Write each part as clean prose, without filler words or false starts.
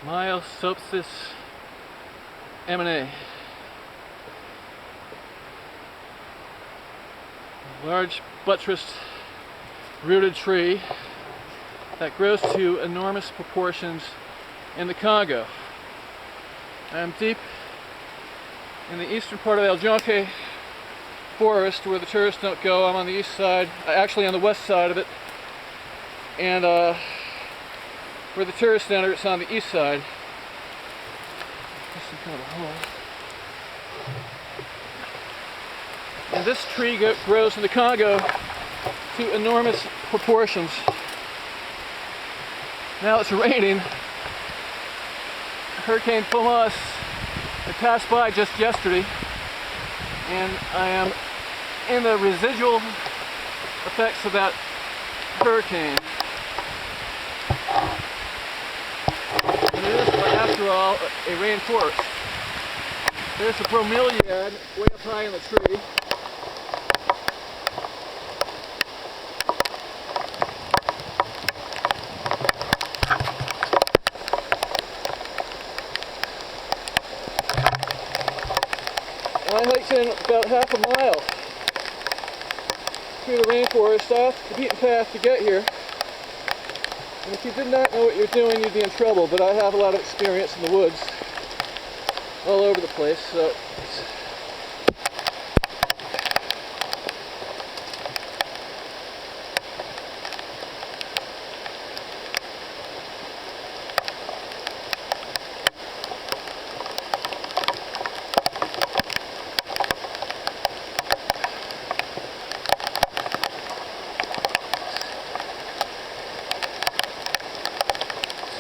Myosopsis M&A. Large buttressed rooted tree that grows to enormous proportions in the Congo. I am deep in the eastern part of the El Jonque forest where the tourists don't go. I'm on the east side, actually on the west side of it, and where the tourists enter, it's on the east side. There's some kind of a hole. And this tree grows in the Congo to enormous proportions. Now it's raining. Hurricane Tomas had passed by just yesterday, and I am in the residual effects of that hurricane. And it is, after all, a rainforest. There's a bromeliad way up high in the tree. I hiked in about half a mile through the rainforest off the beaten path to get here. And if you did not know what you're doing, you'd be in trouble, but I have a lot of experience in the woods all over the place, so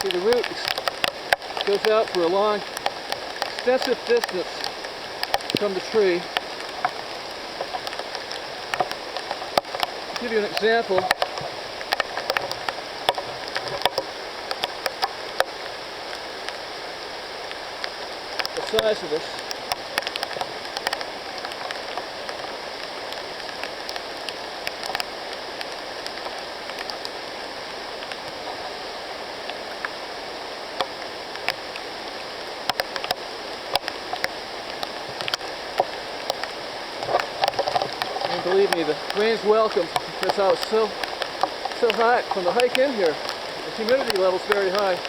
see the root goes out for a long, extensive distance from the tree. To give you an example, the size of this. Believe me, the rain's welcome because I was so hot from the hike in here. The humidity level's very high.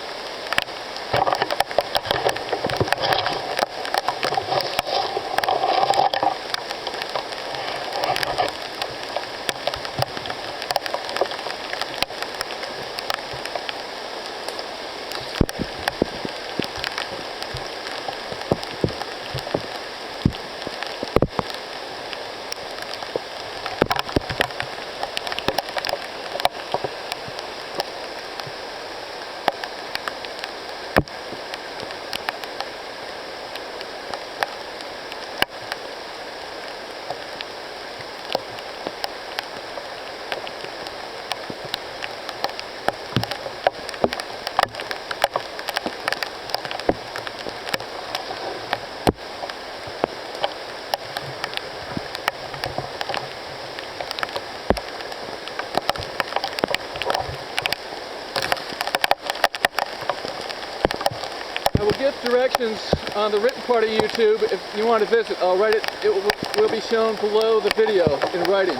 I will give directions on the written part of YouTube if you want to visit. I'll write it. It will be shown below the video in writing.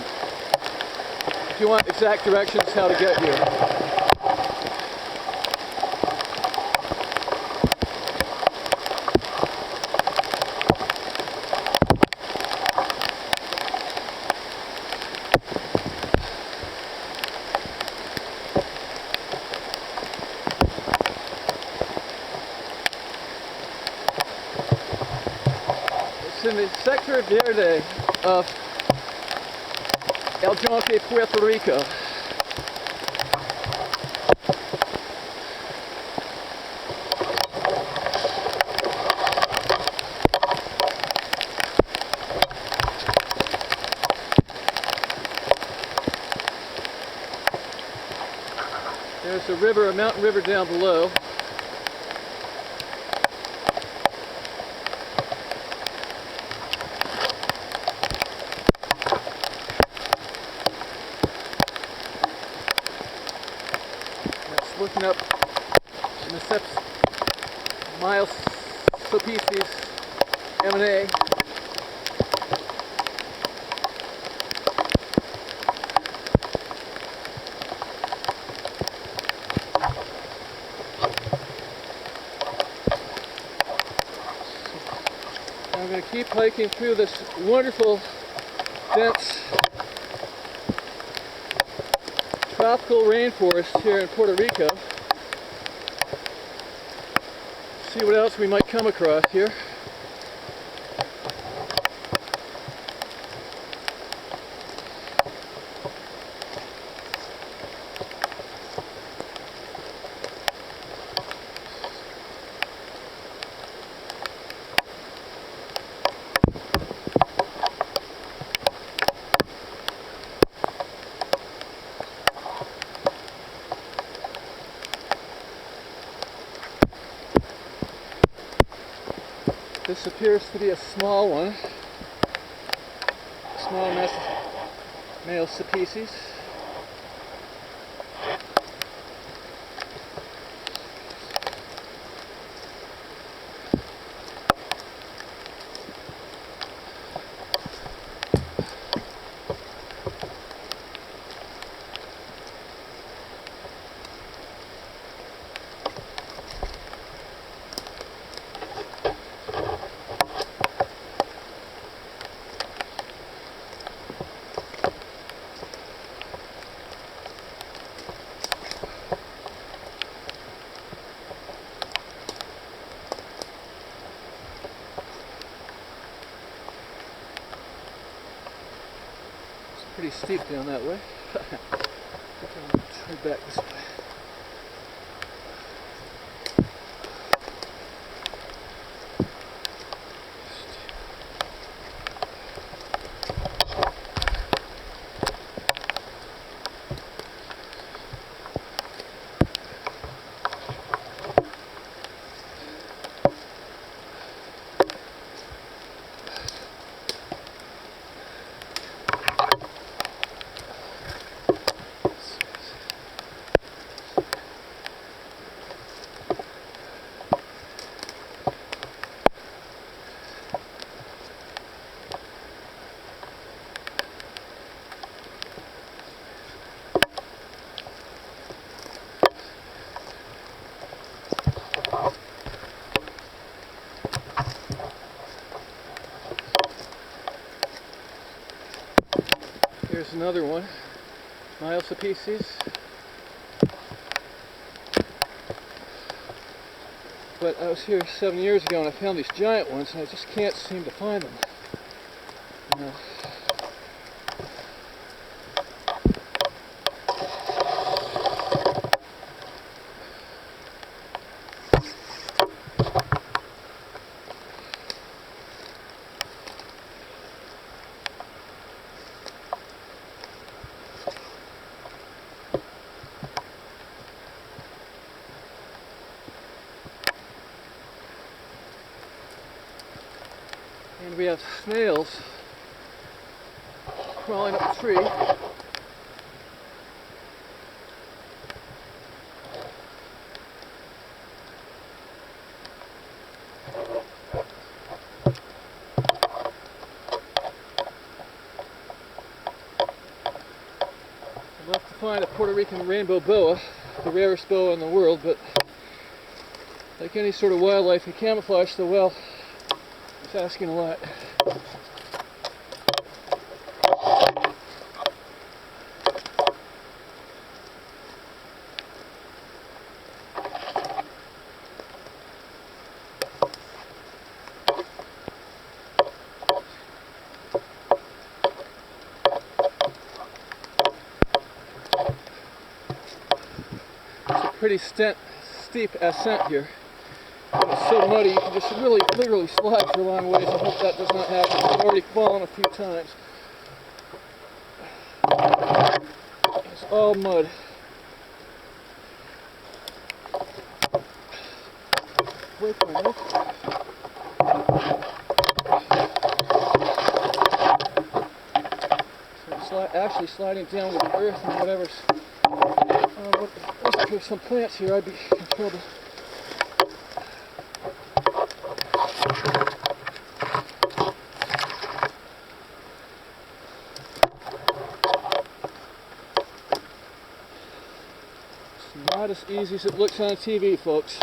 If you want exact directions how to get here. In the sector Verde of El Jonque, Puerto Rico. There's a river, a mountain river down below. Looking up in the steps Miles Species M&A. I'm going to keep hiking through this wonderful, dense, tropical rainforest here in Puerto Rico. See what else we might come across here. This appears to be a small one, a small male species. Pretty steep down that way. Turn back this way. Here's another one, Miles Species. But I was here 7 years ago and I found these giant ones and I just can't seem to find them. You know. And we have snails crawling up a tree. I'd love to find a Puerto Rican rainbow boa, the rarest boa in the world, but like any sort of wildlife, they camouflage so well. It's asking a lot. It's a pretty steep ascent here. It's so muddy, you can just really, literally slide for a long ways. I hope that does not happen. I've already fallen a few times. It's all mud. Wait for my knife. So it's actually sliding down with the earth and whatever's. If there's some plants here, I'd be in trouble. It's not as easy as it looks on TV, folks.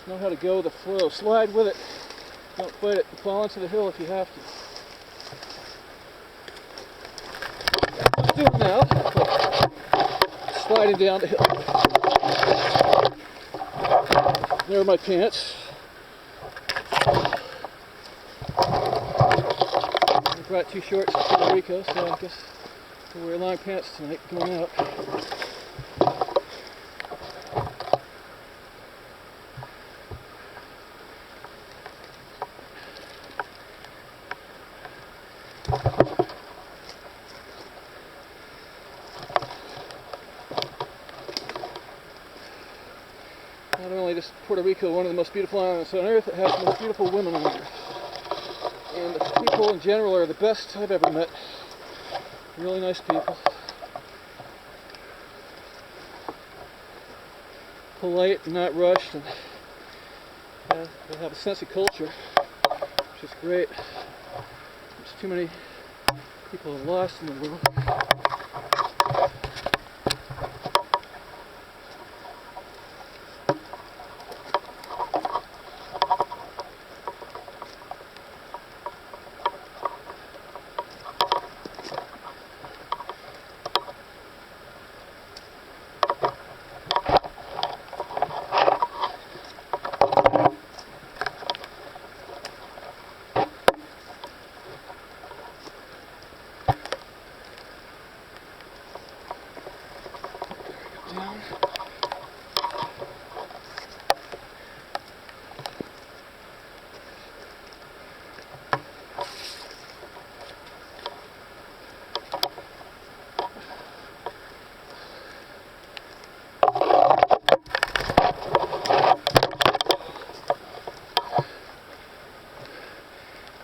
Know how to go with the flow. Slide with it. Don't fight it. Fall into the hill if you have to. I'm doing now. Sliding down the hill. There are my pants. I brought 2 shorts to Puerto Rico, so I guess I'll wear long pants tonight going out. Not only is Puerto Rico one of the most beautiful islands on earth, it has the most beautiful women on earth. And the people in general are the best I've ever met. Really nice people. Polite and not rushed, and they have a sense of culture, which is great. There's too many people lost in the world. Down.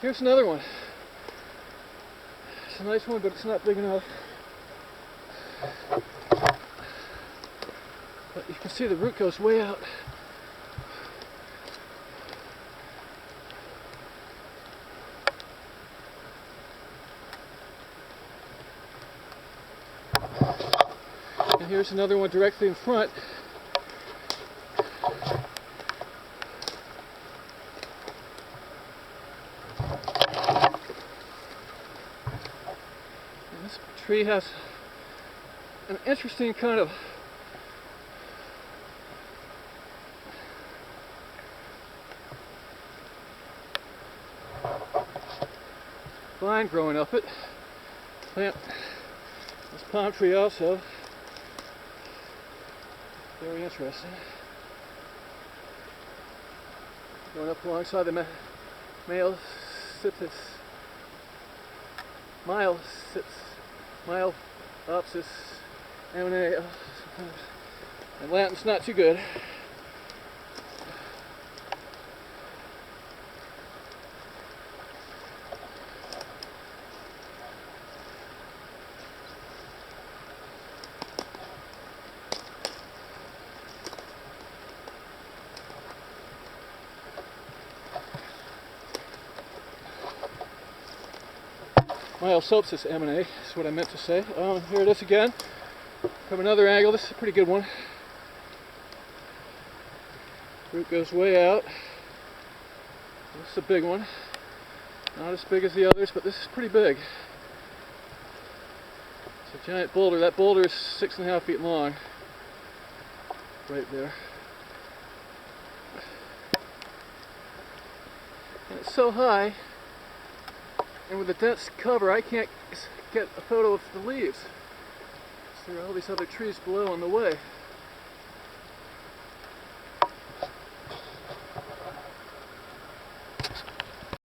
Here's another one. It's a nice one, but it's not big enough. But you can see the root goes way out. And here's another one directly in front. And this tree has an interesting kind of vine growing up it. Plant this palm tree also. Very interesting. Going up alongside the male cypsis, Mileopsis ammonea. And Latin's not too good. Mileopsis ammonea is what I meant to say. Here it is again, from another angle. This is a pretty good one. Root goes way out. This is a big one. Not as big as the others, but this is pretty big. It's a giant boulder. That boulder is 6.5 feet long. Right there. And it's so high, and with the dense cover, I can't get a photo of the leaves. So there are all these other trees below on the way.